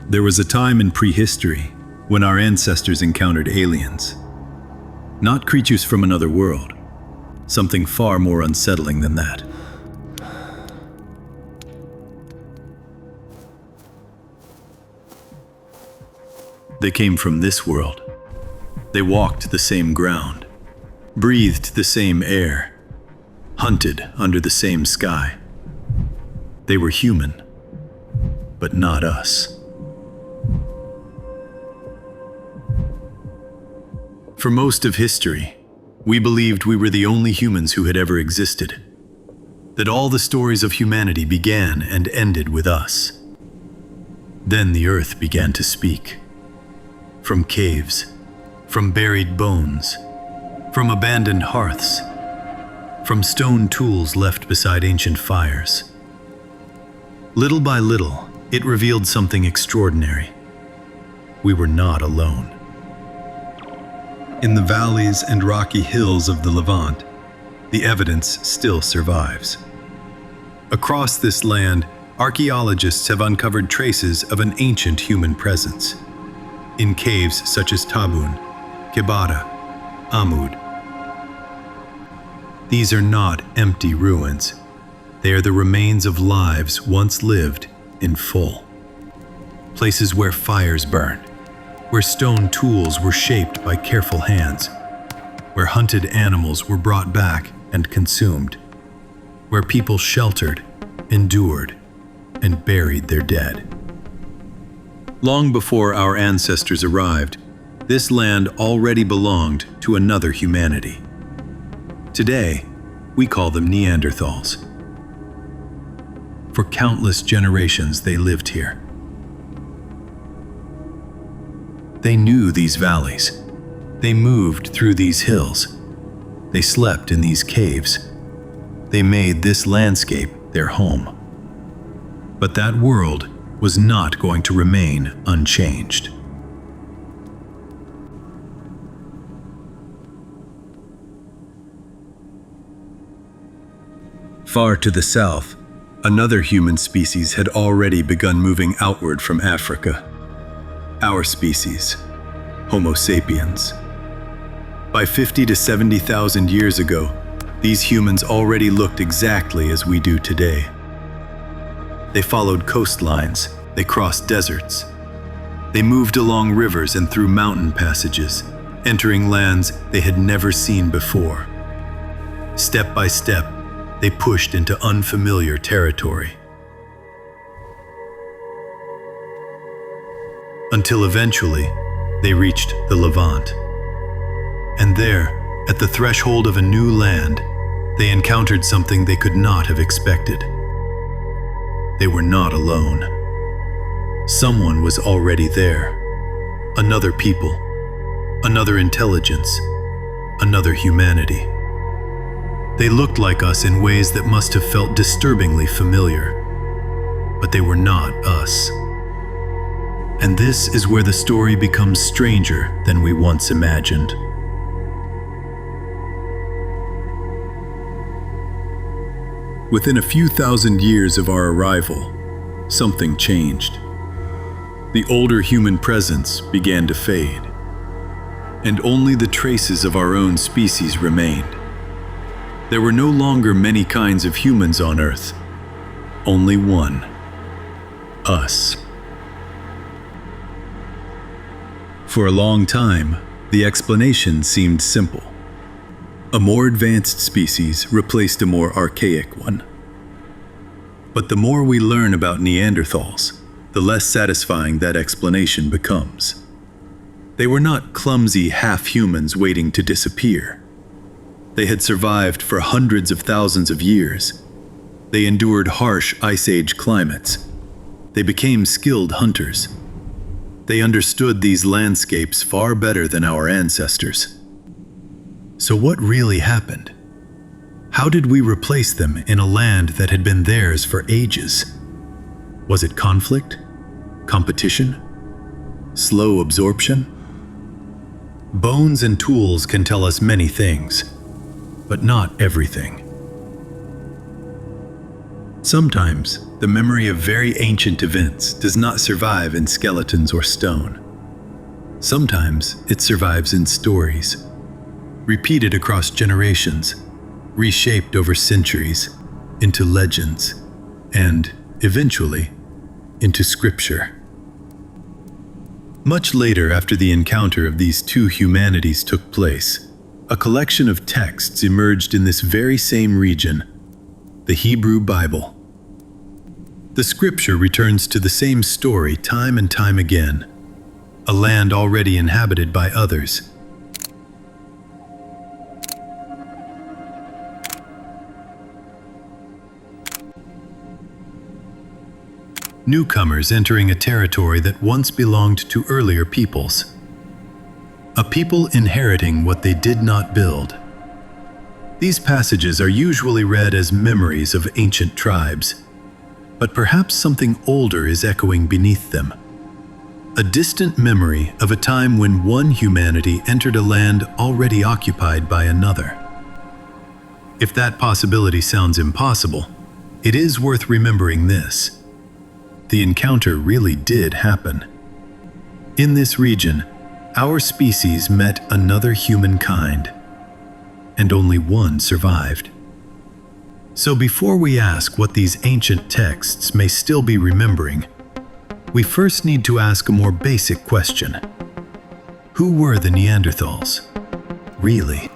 There was a time in prehistory when our ancestors encountered aliens. Not creatures from another world, something far more unsettling than that. They came from this world. They walked the same ground, breathed the same air, hunted under the same sky. They were human, but not us. For most of history, we believed we were the only humans who had ever existed, that all the stories of humanity began and ended with us. Then the earth began to speak. From caves, from buried bones, from abandoned hearths, from stone tools left beside ancient fires. Little by little, it revealed something extraordinary. We were not alone. In the valleys and rocky hills of the Levant, the evidence still survives. Across this land, archaeologists have uncovered traces of an ancient human presence. In caves such as Tabun, Kebara, Amud. These are not empty ruins. They are the remains of lives once lived in full. Places where fires burned, where stone tools were shaped by careful hands, where hunted animals were brought back and consumed, where people sheltered, endured, and buried their dead. Long before our ancestors arrived, this land already belonged to another humanity. Today, we call them Neanderthals. For countless generations, they lived here. They knew these valleys. They moved through these hills. They slept in these caves. They made this landscape their home. But that world was not going to remain unchanged. Far to the south, another human species had already begun moving outward from Africa. Our species, Homo sapiens. By 50 to 70,000 years ago, these humans already looked exactly as we do today. They followed coastlines, they crossed deserts. They moved along rivers and through mountain passages, entering lands they had never seen before. Step by step, they pushed into unfamiliar territory. Until eventually, they reached the Levant. And there, at the threshold of a new land, they encountered something they could not have expected. They were not alone. Someone was already there. Another people, another intelligence, another humanity. They looked like us in ways that must have felt disturbingly familiar, but they were not us. And this is where the story becomes stranger than we once imagined. Within a few thousand years of our arrival, something changed. The older human presence began to fade, and only the traces of our own species remained. There were no longer many kinds of humans on Earth, only one, us. For a long time, the explanation seemed simple. A more advanced species replaced a more archaic one. But the more we learn about Neanderthals, the less satisfying that explanation becomes. They were not clumsy half-humans waiting to disappear. They had survived for hundreds of thousands of years. They endured harsh Ice Age climates. They became skilled hunters. They understood these landscapes far better than our ancestors. So what really happened? How did we replace them in a land that had been theirs for ages? Was it conflict? Competition? Slow absorption? Bones and tools can tell us many things, but not everything. Sometimes the memory of very ancient events does not survive in skeletons or stone. Sometimes it survives in stories, repeated across generations, reshaped over centuries into legends, and, eventually, into scripture. Much later after the encounter of these two humanities took place, a collection of texts emerged in this very same region, the Hebrew Bible. The scripture returns to the same story time and time again, a land already inhabited by others. Newcomers entering a territory that once belonged to earlier peoples. A people inheriting what they did not build. These passages are usually read as memories of ancient tribes, but perhaps something older is echoing beneath them. A distant memory of a time when one humanity entered a land already occupied by another. If that possibility sounds impossible, it is worth remembering this. The encounter really did happen. In this region, our species met another humankind, and only one survived. So before we ask what these ancient texts may still be remembering, we first need to ask a more basic question. Who were the Neanderthals, really?